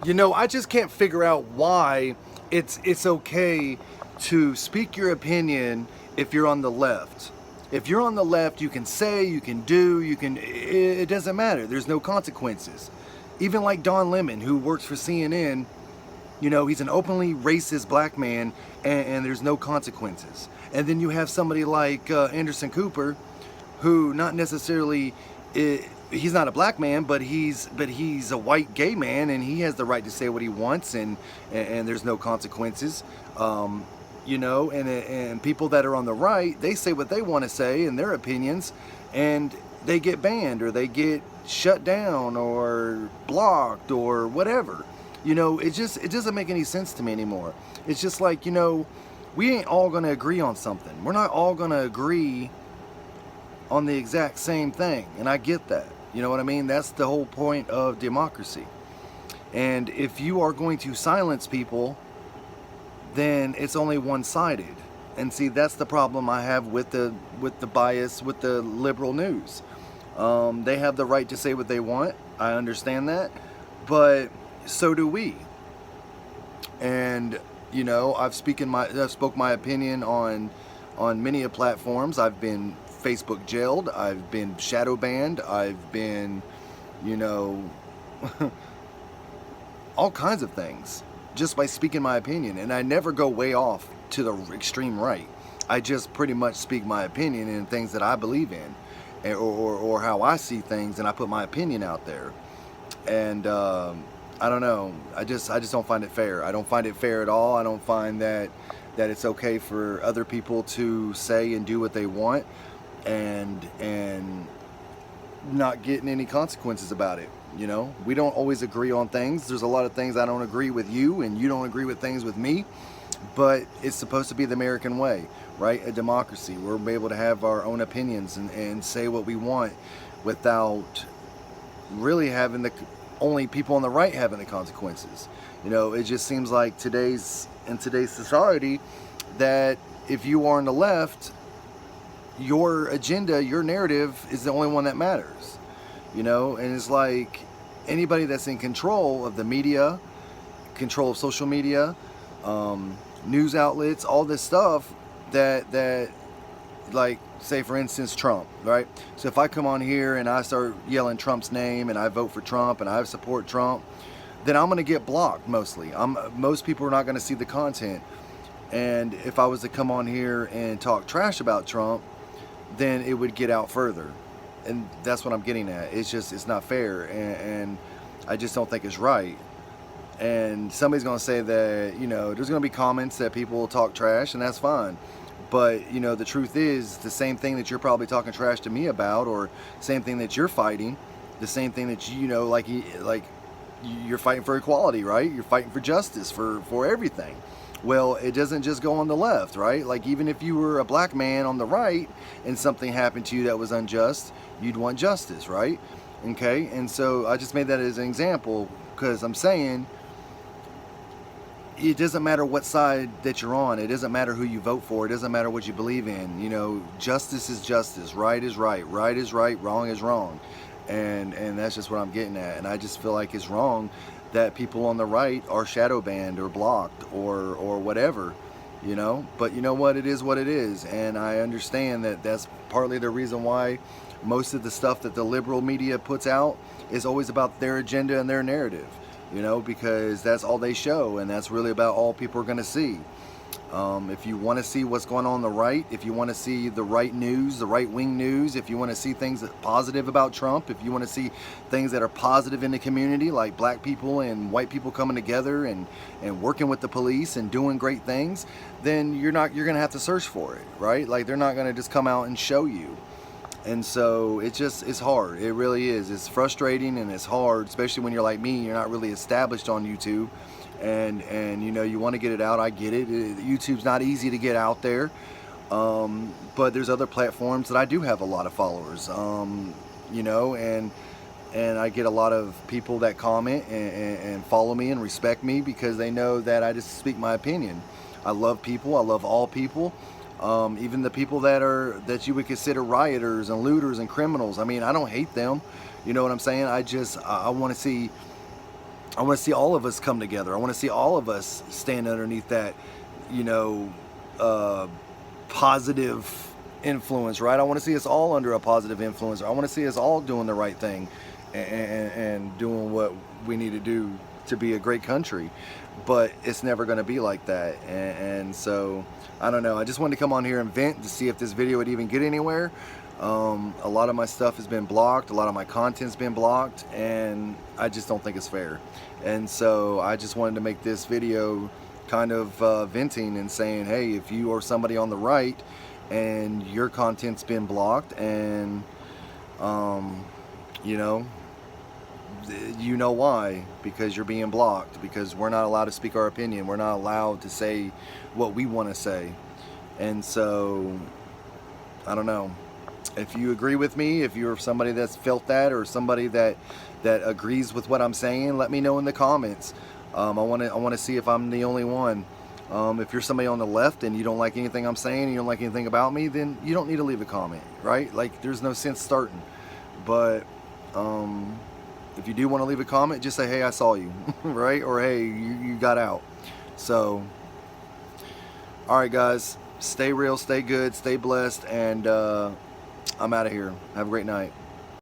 I just can't figure out why it's okay to speak your opinion if you're on the left. If you're on the left, you can say, you can do, it doesn't matter. There's no consequences. Even like Don Lemon, who works for CNN, he's an openly racist black man, and there's no consequences. And then you have somebody like Anderson Cooper, who not necessarily, he's not a black man, but he's a white gay man, and he has the right to say what he wants, and there's no consequences. And people that are on the right, they say what they want to say and their opinions, and they get banned or they get shut down or blocked or whatever. It doesn't make any sense to me anymore. It's just like, we ain't all gonna agree on something. We're not all gonna agree on the exact same thing, and I get that. You know what I mean? That's the whole point of democracy. And if you are going to silence people, then it's only one-sided. And see, that's the problem I have with the bias with the liberal news. They have the right to say what they want. I understand that, but so do we. And I've spoke my opinion on many platforms. I've been Facebook jailed. I've been shadow banned. I've been, all kinds of things just by speaking my opinion. And I never go way off to the extreme right. I just pretty much speak my opinion in things that I believe in, or how I see things, and I put my opinion out there. And I don't know. I just don't find it fair. I don't find it fair at all. I don't find that it's okay for other people to say and do what they want, and not getting any consequences about it. We don't always agree on things. There's a lot of things I don't agree with you, and you don't agree with things with me, but it's supposed to be the American way, right? A democracy. We're able to have our own opinions and say what we want without really having only people on the right having the consequences. It just seems like in today's society, that if you are on the left, your agenda, your narrative is the only one that matters. And it's like anybody that's in control of the media, control of social media, news outlets, all this stuff that like, say for instance, Trump, right? So if I come on here and I start yelling Trump's name and I vote for Trump and I support Trump, then I'm going to get blocked mostly. Most people are not going to see the content. And if I was to come on here and talk trash about Trump, then it would get out further. And that's what I'm getting at. It's not fair, and I just don't think it's right. And somebody's going to say that, there's going to be comments that people will talk trash, and that's fine. But, the truth is, the same thing that you're probably talking trash to me about, or same thing that you're fighting, the same thing that, you're fighting for equality, right? You're fighting for justice, for everything. Well, it doesn't just go on the left, right? Like, even if you were a black man on the right and something happened to you that was unjust, you'd want justice, right? Okay, and so I just made that as an example because I'm saying it doesn't matter what side that you're on. It doesn't matter who you vote for. It doesn't matter what you believe in. Justice is justice. Right is right. Right is right. Wrong is wrong. And that's just what I'm getting at. And I just feel like it's wrong that people on the right are shadow banned or blocked or whatever, but you know what, it is what it is. And I understand that that's partly the reason why most of the stuff that the liberal media puts out is always about their agenda and their narrative, because that's all they show, and that's really about all people are going to see. If you want to see what's going on the right, if you want to see the right news, the right-wing news, if you want to see things that positive about Trump, if you want to see things that are positive in the community, like black people and white people coming together and working with the police and doing great things, then you're going to have to search for it, right? Like, they're not going to just come out and show you. And so it's hard. It really is. It's frustrating and it's hard, especially when you're like me, you're not really established on YouTube. And you want to get it out. I get it. YouTube's not easy to get out there, but there's other platforms that I do have a lot of followers, and I get a lot of people that comment and follow me and respect me because they know that I just speak my opinion. I love people. I love all people, even the people that you would consider rioters and looters and criminals. I mean, I don't hate them. You know what I'm saying? I want to see I want to see all of us come together. I want to see all of us stand underneath that, you know, positive influence, right? I want to see us all under a positive influence. I want to see us all doing the right thing and doing what we need to do to be a great country. But it's never going to be like that. And so, I don't know. I just wanted to come on here and vent to see if this video would even get anywhere. A lot of my stuff has been blocked. A lot of my content's been blocked. And I just don't think it's fair. And so I just wanted to make this video kind of venting and saying, hey, if you are somebody on the right and your content's been blocked and you know why, because you're being blocked, because we're not allowed to speak our opinion, we're not allowed to say what we want to say. And so I don't know if you agree with me, if you're somebody that's felt that, or somebody that agrees with what I'm saying, let me know in the comments. I want to see if I'm the only one. If you're somebody on the left and you don't like anything I'm saying and you don't like anything about me, then you don't need to leave a comment, right? Like, there's no sense starting. But if you do want to leave a comment, just say, hey, I saw you, right? Or hey, you got out. So, all right, guys, stay real, stay good, stay blessed, and I'm out of here. Have a great night.